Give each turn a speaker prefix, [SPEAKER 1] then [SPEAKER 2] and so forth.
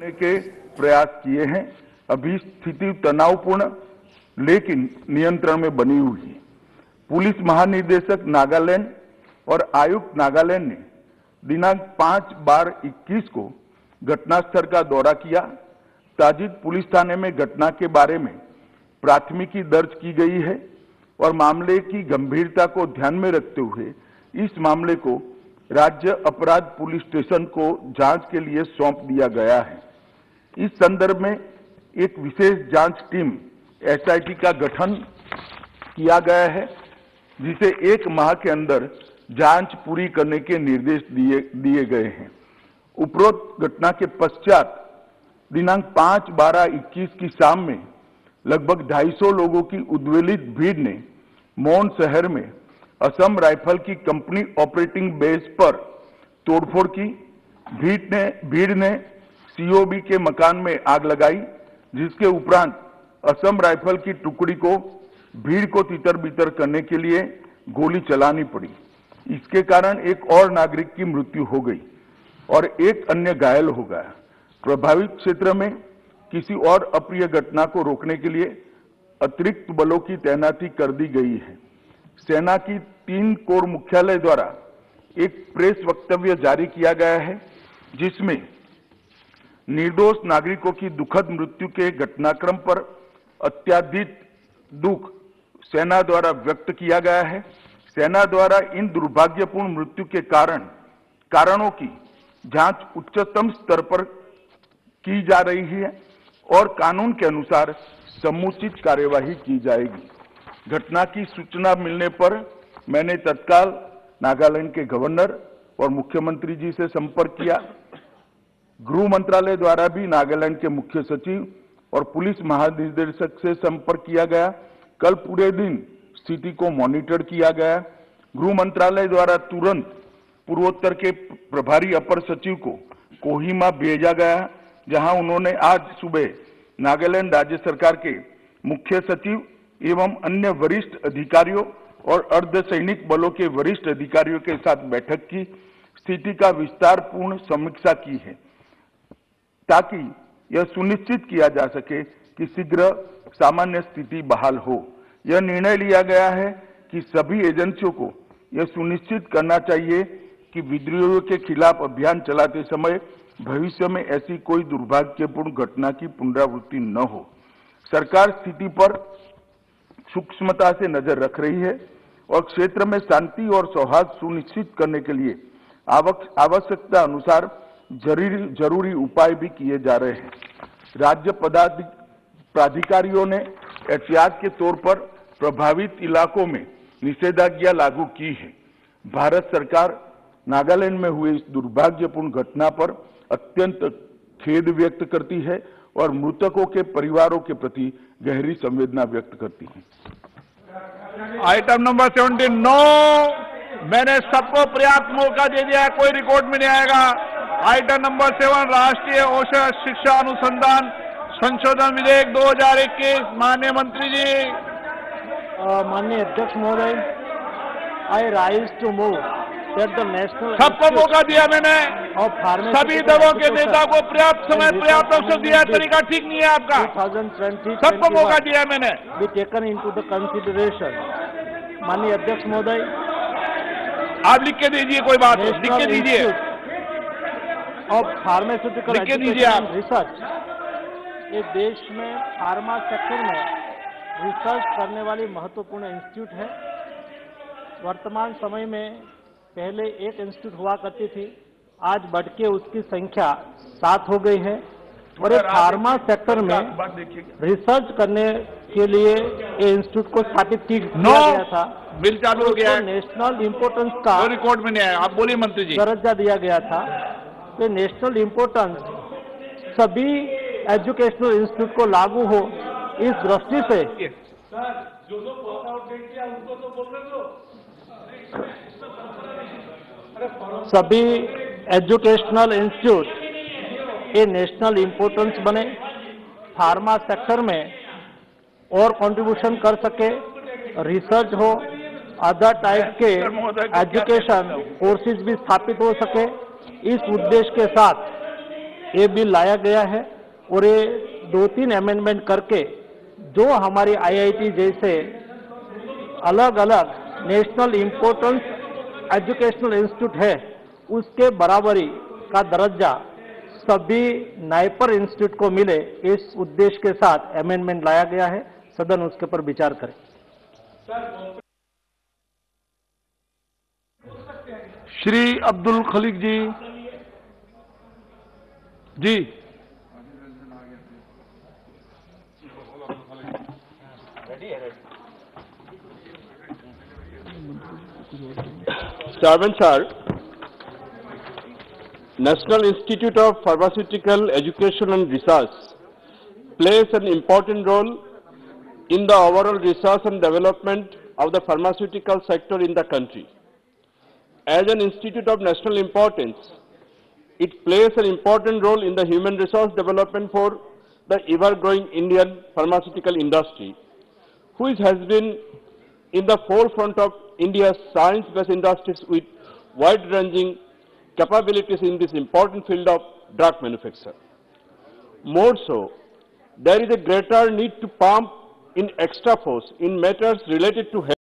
[SPEAKER 1] करने के प्रयास किए हैं। अभी स्थिति तनावपूर्ण लेकिन नियंत्रण में बनी हुई है। पुलिस महानिदेशक नागालैंड और आयुक्त नागालैंड ने दिनांक 5/12/21 को घटनास्थल का दौरा किया। ताजिद पुलिस थाने में घटना के बारे में प्राथमिकी दर्ज की गई है और मामले की गंभीरता को ध्यान में रखते हुए इस मामले को राज्य अपराध पुलिस स्टेशन को जांच के लिए सौंप दिया गया है। इस संदर्भ में एक विशेष जांच टीम एसआईटी का गठन किया गया है, जिसे 1 माह के अंदर जांच पूरी करने के निर्देश दिए गए हैं। उपरोक्त घटना के पश्चात दिनांक 5/12/21 की शाम में लगभग 250 लोगों की उद्वेलित भीड़ ने मौन शहर में असम राइफल की कंपनी ऑपरेटिंग बेस पर तोड़फोड़ की। भीड़ ने सीओबी के मकान में आग लगाई, जिसके उपरांत असम राइफल की टुकड़ी को भीड़ को तितर-बितर करने के लिए गोली चलानी पड़ी। इसके कारण एक और नागरिक की मृत्यु हो गई और एक अन्य घायल हो गया। प्रभावित क्षेत्र में किसी और अप्रिय घटना को रोकने के लिए अतिरिक्त बलों की तैनाती कर दी गई है। सेना की 3 कोर मुख्यालय द्वारा एक प्रेस वक्तव्य जारी किया गया है, जिसमें निर्दोष नागरिकों की दुखद मृत्यु के घटनाक्रम पर अत्यधिक दुख सेना द्वारा व्यक्त किया गया है। सेना द्वारा इन दुर्भाग्यपूर्ण मृत्यु के कारणों की जांच उच्चतम स्तर पर की जा रही है और कानून के अनुसार समुचित कार्यवाही की जाएगी। घटना की सूचना मिलने पर मैंने तत्काल नागालैंड के गवर्नर और मुख्यमंत्री जी से संपर्क किया। गृह मंत्रालय द्वारा भी नागालैंड के मुख्य सचिव और पुलिस महानिदेशक से संपर्क किया गया। कल पूरे दिन स्थिति को मॉनिटर किया गया। गृह मंत्रालय द्वारा तुरंत पूर्वोत्तर के प्रभारी अपर सचिव को कोहिमा भेजा गया, जहां उन्होंने आज सुबह नागालैंड राज्य सरकार के मुख्य सचिव एवं अन्य वरिष्ठ अधिकारियों और अर्धसैनिक बलों के वरिष्ठ अधिकारियों के साथ बैठक की, स्थिति का विस्तारपूर्ण समीक्षा की है, ताकि यह सुनिश्चित किया जा सके कि शीघ्र सामान्य स्थिति बहाल हो। यह निर्णय लिया गया है कि सभी एजेंसियों को यह सुनिश्चित करना चाहिए कि विद्रोहियों के खिलाफ अभियान चलाते समय भविष्य में ऐसी कोई दुर्भाग्यपूर्ण घटना की पुनरावृत्ति न हो। सरकार स्थिति पर सूक्ष्मता से नजर रख रही है और क्षेत्र में शांति और सौहार्द सुनिश्चित करने के लिए आवश्यकता अनुसार जरूरी उपाय भी किए जा रहे हैं। राज्य प्राधिकारियों ने एहतियात के तौर पर प्रभावित इलाकों में निषेधाज्ञा लागू की है। भारत सरकार नागालैंड में हुई इस दुर्भाग्यपूर्ण घटना पर अत्यंत खेद व्यक्त करती है और मृतकों के परिवारों के प्रति गहरी संवेदना व्यक्त करती है।
[SPEAKER 2] आइटम नंबर 17 नो, मैंने सबको पर्याप्त मौका दे दिया है, कोई रिकॉर्ड में नहीं आएगा। आइटम नंबर 7 राष्ट्रीय औषध शिक्षा अनुसंधान संशोधन विधेयक 2021। माननीय मंत्री जी।
[SPEAKER 3] माननीय अध्यक्ष महोदय, I rise to move that the national.
[SPEAKER 2] सबको मौका दिया मैंने, सभी दलों के नेता को पर्याप्त समय पर्याप्त अवसर दिया। तरीका ठीक नहीं है आपका।
[SPEAKER 3] 2020
[SPEAKER 2] सबको मौका दिया मैंने।
[SPEAKER 3] Be taken into the consideration. माननीय अध्यक्ष महोदय,
[SPEAKER 2] आप लिख के दीजिए, कोई बात नहीं, लिख के दीजिए।
[SPEAKER 3] और फार्मास्यूटिकल
[SPEAKER 2] लिख के दीजिए आप।
[SPEAKER 3] रिसर्च, ये देश में फार्मा सेक्टर में रिसर्च करने वाली महत्वपूर्ण इंस्टीट्यूट है। वर्तमान समय में पहले एक इंस्टीट्यूट हुआ करती थी, आज बढ़ के उसकी संख्या 7 हो गई है और फार्मा सेक्टर में रिसर्च करने के लिए ये इंस्टीट्यूट को स्थापित किया गया था।
[SPEAKER 2] बिल चालू हो गया है।
[SPEAKER 3] नेशनल इम्पोर्टेंस का
[SPEAKER 2] रिकॉर्ड में नहीं आया, आप बोलिए मंत्री जी।
[SPEAKER 3] दर्जा दिया गया था। तो नेशनल इम्पोर्टेंस सभी एजुकेशनल इंस्टीट्यूट को लागू हो, इस दृष्टि से सभी एजुकेशनल इंस्टीट्यूट ये नेशनल इम्पोर्टेंस बने, फार्मा सेक्टर में और कंट्रीब्यूशन कर सके, रिसर्च हो, अदर टाइप के एजुकेशन कोर्सेज भी स्थापित हो सके। इस उद्देश्य के साथ ये बिल लाया गया है और ये 2-3 अमेंडमेंट करके जो हमारी आईआईटी जैसे अलग अलग नेशनल इम्पोर्टेंस एजुकेशनल इंस्टीट्यूट है उसके बराबरी का दर्जा सभी नाइपर इंस्टीट्यूट को मिले, इस उद्देश्य के साथ अमेंडमेंट लाया गया है। सदन उसके पर विचार करे।
[SPEAKER 2] श्री अब्दुल खलीक जी। जी
[SPEAKER 4] Chairman Sir, National Institute of Pharmaceutical Education and Research plays an important role in the overall research and development of the pharmaceutical sector in the country. As an institute of national importance, it plays an important role in the human resource development for the ever-growing Indian pharmaceutical industry, which has been in the forefront of India's science-based industries with wide-ranging capabilities in this important field of drug manufacture. More so, there is a greater need to pump in extra force in matters related to health